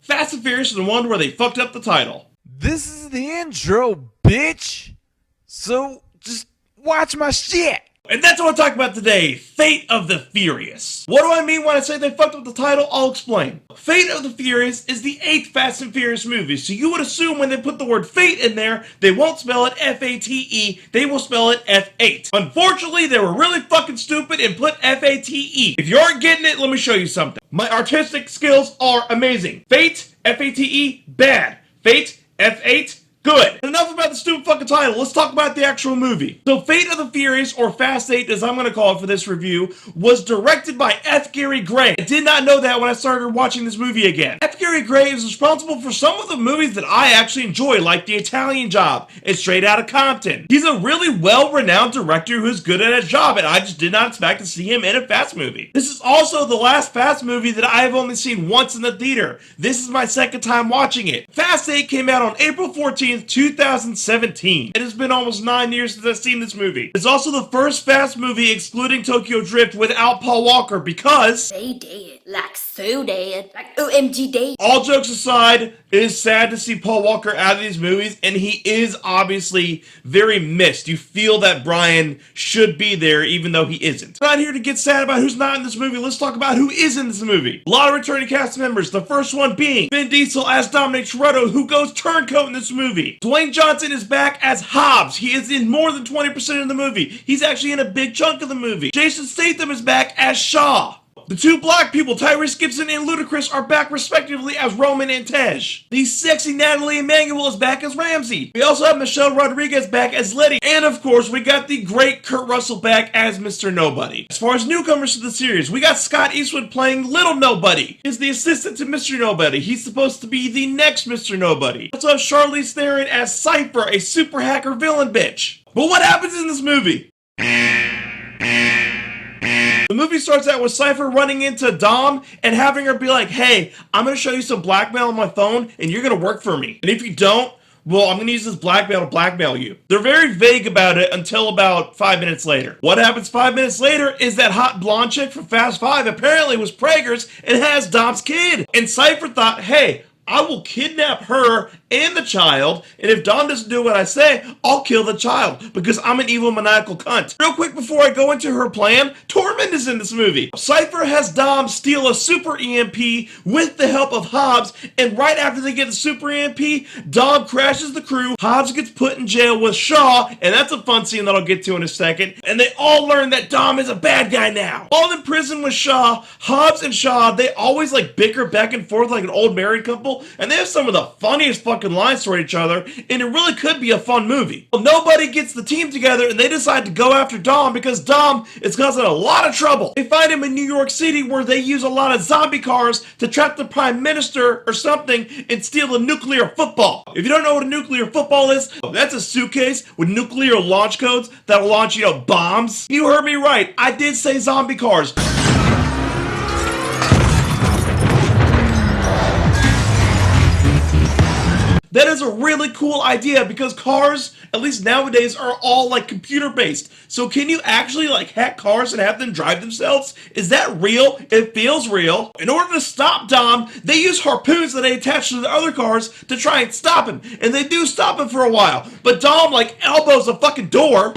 Fast and Furious is the one where they fucked up the title. This is the intro, bitch. So just watch my shit. And that's what I'm talking about today, Fate of the Furious. What do I mean when I say they fucked up the title? I'll explain. Fate of the Furious is the 8th Fast and Furious movie, so you would assume when they put the word fate in there, they won't spell it F-A-T-E, they will spell it F8. Unfortunately, they were really fucking stupid and put F-A-T-E. If you aren't getting it, let me show you something. My artistic skills are amazing. Fate, F-A-T-E, bad. Fate, F8, good. Enough about the stupid fucking title. Let's talk about the actual movie. So Fate of the Furious, or Fast 8 as I'm going to call it for this review, was directed by F. Gary Gray. I did not know that when I started watching this movie again. F. Gary Gray is responsible for some of the movies that I actually enjoy, like The Italian Job and Straight Outta Compton. He's a really well-renowned director who's good at his job, and I just did not expect to see him in a Fast movie. This is also the last Fast movie that I have only seen once in the theater. This is my second time watching it. Fast 8 came out on April 14th, 2017. It has been almost 9 years since I've seen this movie. It's also the first Fast movie excluding Tokyo Drift without Paul Walker because they did, like so dead, like OMG dead. All jokes aside, it is sad to see Paul Walker out of these movies, and he is obviously very missed. You feel that Brian should be there even though he isn't. I'm not here to get sad about who's not in this movie. Let's talk about who is in this movie. A lot of returning cast members, the first one being Vin Diesel as Dominic Toretto, who goes turncoat in this movie. Dwayne Johnson is back as Hobbs. He is in more than 20% of the movie. He's actually in a big chunk of the movie. Jason Statham is back as Shaw. The two black people, Tyrese Gibson and Ludacris, are back respectively as Roman and Tej. The sexy Natalie Emmanuel is back as Ramsey. We also have Michelle Rodriguez back as Letty. And of course, we got the great Kurt Russell back as Mr. Nobody. As far as newcomers to the series, we got Scott Eastwood playing Little Nobody. He's the assistant to Mr. Nobody. He's supposed to be the next Mr. Nobody. We also have Charlize Theron as Cypher, a super hacker villain bitch. But what happens in this movie? The movie starts out with Cypher running into Dom and having her be like, hey, I'm going to show you some blackmail on my phone and you're going to work for me. And if you don't, well, I'm going to use this blackmail to blackmail you. They're very vague about it until about 5 minutes later. What happens 5 minutes later is that hot blonde chick from Fast 5 apparently was preggers and has Dom's kid. And Cypher thought, hey, I will kidnap her and the child, and if Dom doesn't do what I say, I'll kill the child, because I'm an evil maniacal cunt. Real quick before I go into her plan, Tormund is in this movie. Cypher has Dom steal a super EMP with the help of Hobbs, and right after they get the super EMP, Dom crashes the crew, Hobbs gets put in jail with Shaw, and that's a fun scene that I'll get to in a second, and they all learn that Dom is a bad guy now. All in prison with Shaw, Hobbs and Shaw, they always like bicker back and forth like an old married couple, and they have some of the funniest fucking lines for each other, and it really could be a fun movie. Well, nobody gets the team together, and they decide to go after Dom because Dom is causing a lot of trouble. They find him in New York City where they use a lot of zombie cars to trap the prime minister or something and steal a nuclear football. If you don't know what a nuclear football is, that's a suitcase with nuclear launch codes that'll launch, bombs. You heard me right. I did say zombie cars. That is a really cool idea because cars, at least nowadays, are all like computer based. So can you actually like hack cars and have them drive themselves? Is that real? It feels real. In order to stop Dom, they use harpoons that they attach to the other cars to try and stop him. And they do stop him for a while. But Dom like elbows a fucking door.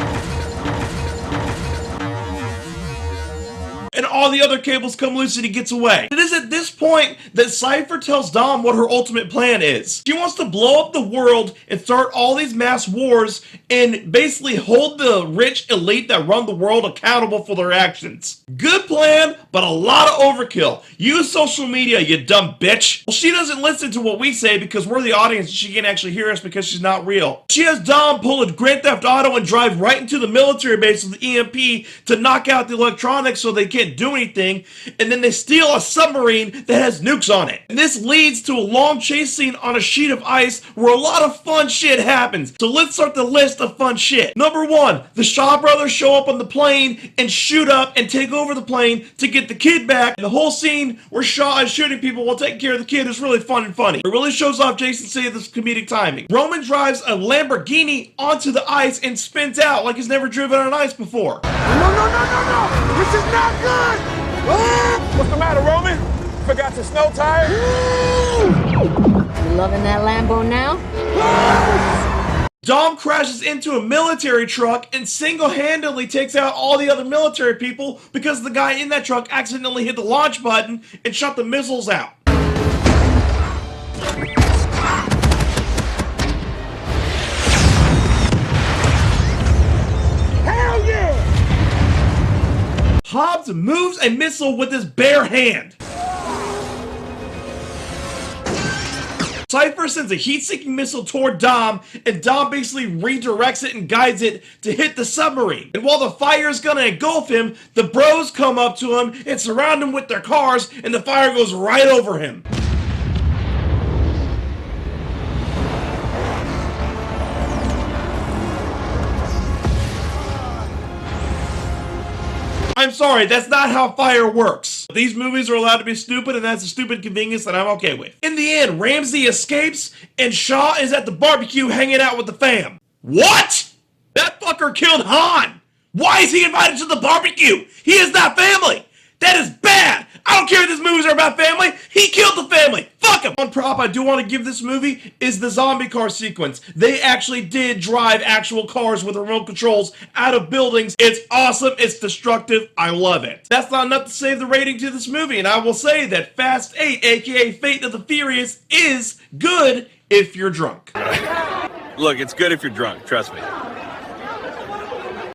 And all the other cables come loose and he gets away. It is at this point that Cypher tells Dom what her ultimate plan is. She wants to blow up the world and start all these mass wars and basically hold the rich elite that run the world accountable for their actions. Good plan, but a lot of overkill. Use social media, you dumb bitch. Well, she doesn't listen to what we say because we're the audience and she can't actually hear us because she's not real. She has Dom pull a Grand Theft Auto and drive right into the military base with the EMP to knock out the electronics so they can't do anything, and then they steal a submarine that has nukes on it. And this leads to a long chase scene on a sheet of ice where a lot of fun shit happens. So let's start the list of fun shit. Number 1, the Shaw brothers show up on the plane and shoot up and take over the plane to get the kid back. And the whole scene where Shaw is shooting people while taking care of the kid is really fun and funny. It really shows off Jason Statham's comedic timing. Roman drives a Lamborghini onto the ice and spins out like he's never driven on ice before. No. This is not good. What's the matter, Roman? Forgot your snow tire? You loving that Lambo now? Dom crashes into a military truck and single-handedly takes out all the other military people because the guy in that truck accidentally hit the launch button and shot the missiles out. Hell yeah! Hobbs moves a missile with his bare hand. Cypher sends a heat-seeking missile toward Dom, and Dom basically redirects it and guides it to hit the submarine. And while the fire is gonna engulf him, the bros come up to him and surround him with their cars, and the fire goes right over him. I'm sorry, that's not how fire works. These movies are allowed to be stupid, and that's a stupid convenience that I'm okay with. In the end, Ramsey escapes, and Shaw is at the barbecue hanging out with the fam. What? That fucker killed Han! Why is he invited to the barbecue? He is not family! That is bad! I don't care if these movies are about family! He killed the family! Fuck him! One prop I do want to give this movie is the zombie car sequence. They actually did drive actual cars with remote controls out of buildings. It's awesome, it's destructive, I love it. That's not enough to save the rating to this movie, and I will say that Fast 8, aka Fate of the Furious, is good if you're drunk. Look, it's good if you're drunk, trust me.